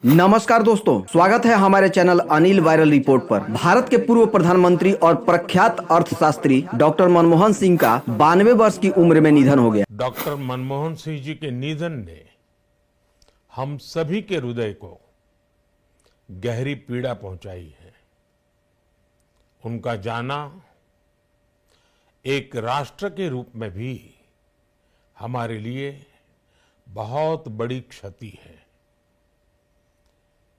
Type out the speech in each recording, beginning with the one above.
नमस्कार दोस्तों, स्वागत है हमारे चैनल अनिल वायरल रिपोर्ट पर। भारत के पूर्व प्रधानमंत्री और प्रख्यात अर्थशास्त्री डॉक्टर मनमोहन सिंह का 92 वर्ष की उम्र में निधन हो गया। डॉक्टर मनमोहन सिंह जी के निधन ने हम सभी के हृदय को गहरी पीड़ा पहुंचाई है। उनका जाना एक राष्ट्र के रूप में भी हमारे लिए बहुत बड़ी क्षति है।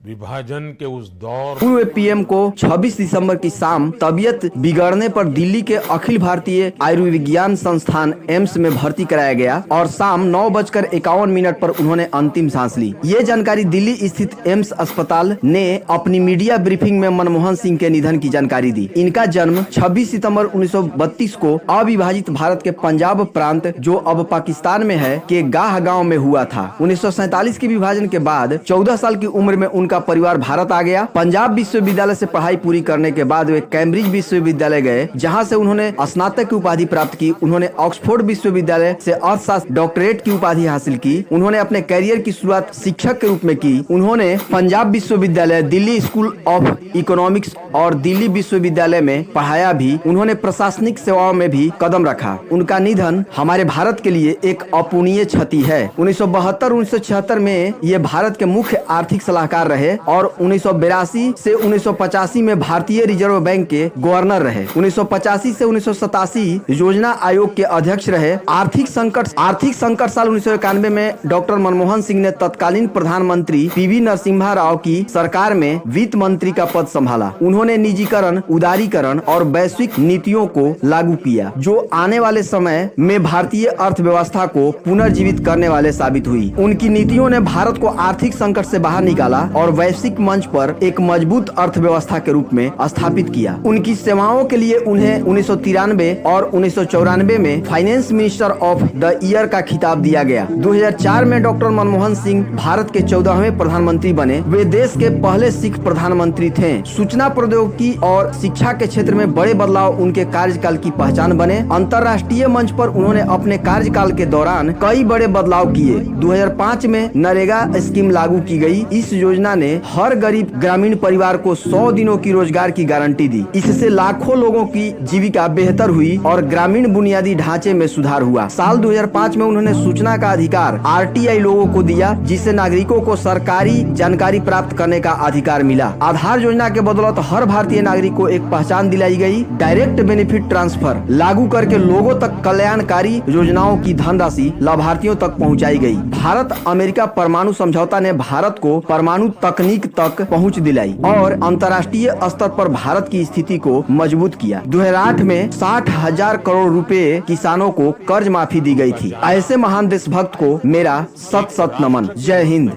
विभाजन के उस दौर पूर्व पीएम को 26 दिसंबर की शाम तबीयत बिगड़ने पर दिल्ली के अखिल भारतीय आयुर्विज्ञान संस्थान एम्स में भर्ती कराया गया और शाम 9:51 पर उन्होंने अंतिम सांस ली। ये जानकारी दिल्ली स्थित एम्स अस्पताल ने अपनी मीडिया ब्रीफिंग में मनमोहन सिंह के निधन की जानकारी दी। इनका जन्म 26 सितंबर 1932 को अविभाजित भारत के पंजाब प्रांत, जो अब पाकिस्तान में है, के गाह गांव में हुआ था। 1947 के विभाजन के बाद 14 साल की उम्र में उनका परिवार भारत आ गया। पंजाब विश्वविद्यालय से पढ़ाई पूरी करने के बाद वे कैम्ब्रिज विश्वविद्यालय गए, जहां से उन्होंने स्नातक की उपाधि प्राप्त की। उन्होंने ऑक्सफोर्ड विश्वविद्यालय से अर्थशास्त्र डॉक्टरेट की उपाधि हासिल की। उन्होंने अपने करियर की शुरुआत शिक्षक के रूप में की। उन्होंने पंजाब विश्वविद्यालय, दिल्ली स्कूल ऑफ इकोनॉमिक्स और दिल्ली विश्वविद्यालय में पढ़ाया भी। उन्होंने प्रशासनिक सेवाओं में भी कदम रखा। उनका निधन हमारे भारत के लिए एक अपूरणीय क्षति है। 1972-1976 में ये भारत के मुख्य आर्थिक सलाहकार रहे और 1982 से 1985 में भारतीय रिजर्व बैंक के गवर्नर रहे। 1985 से 1987 योजना आयोग के अध्यक्ष रहे। आर्थिक संकट साल 1991 में डॉक्टर मनमोहन सिंह ने तत्कालीन प्रधानमंत्री पीवी नरसिम्हा राव की सरकार में वित्त मंत्री का पद संभाला। उन्होंने निजीकरण, उदारीकरण और वैश्विक नीतियों को लागू किया, जो आने वाले समय में भारतीय अर्थव्यवस्था को पुनर्जीवित करने वाले साबित हुई। उनकी नीतियों ने भारत को आर्थिक संकट से बाहर निकाला और वैश्विक मंच पर एक मजबूत अर्थव्यवस्था के रूप में स्थापित किया। उनकी सेवाओं के लिए उन्हें 1993 और 1994 में finance minister of the year का खिताब दिया गया। 2004 में डॉक्टर मनमोहन सिंह भारत के 14वें प्रधानमंत्री बने। वे देश के पहले सिख प्रधानमंत्री थे। सूचना प्रौद्योगिकी और शिक्षा के क्षेत्र में बड़े बदलाव उनके कार्यकाल की पहचान बने। अंतर्राष्ट्रीय मंच पर उन्होंने अपने कार्यकाल के दौरान कई बड़े बदलाव किए। 2005 में नरेगा स्कीम लागू की गई। इस योजना ने हर गरीब ग्रामीण परिवार को 100 दिनों की रोजगार की गारंटी दी। इससे लाखों लोगों की जीविका बेहतर हुई और ग्रामीण बुनियादी ढांचे में सुधार हुआ। साल 2005 में उन्होंने सूचना का अधिकार आरटीआई लोगों को दिया, जिससे नागरिकों को सरकारी जानकारी प्राप्त करने का अधिकार मिला। आधार योजना के बदौलत हर भारतीय नागरिक को एक पहचान दिलाई गई। डायरेक्ट बेनिफिट ट्रांसफर लागू करके लोगों तक कल्याणकारी योजनाओं की धनराशि लाभार्थियों तक पहुँचाई गयी। भारत अमेरिका परमाणु समझौता ने भारत को परमाणु तकनीक तक पहुंच दिलाई और अंतर्राष्ट्रीय स्तर पर भारत की स्थिति को मजबूत किया। 2008 में 60,000 करोड़ रुपए किसानों को कर्ज माफी दी गई थी। ऐसे महान देशभक्त को मेरा सत सत नमन। जय हिंद।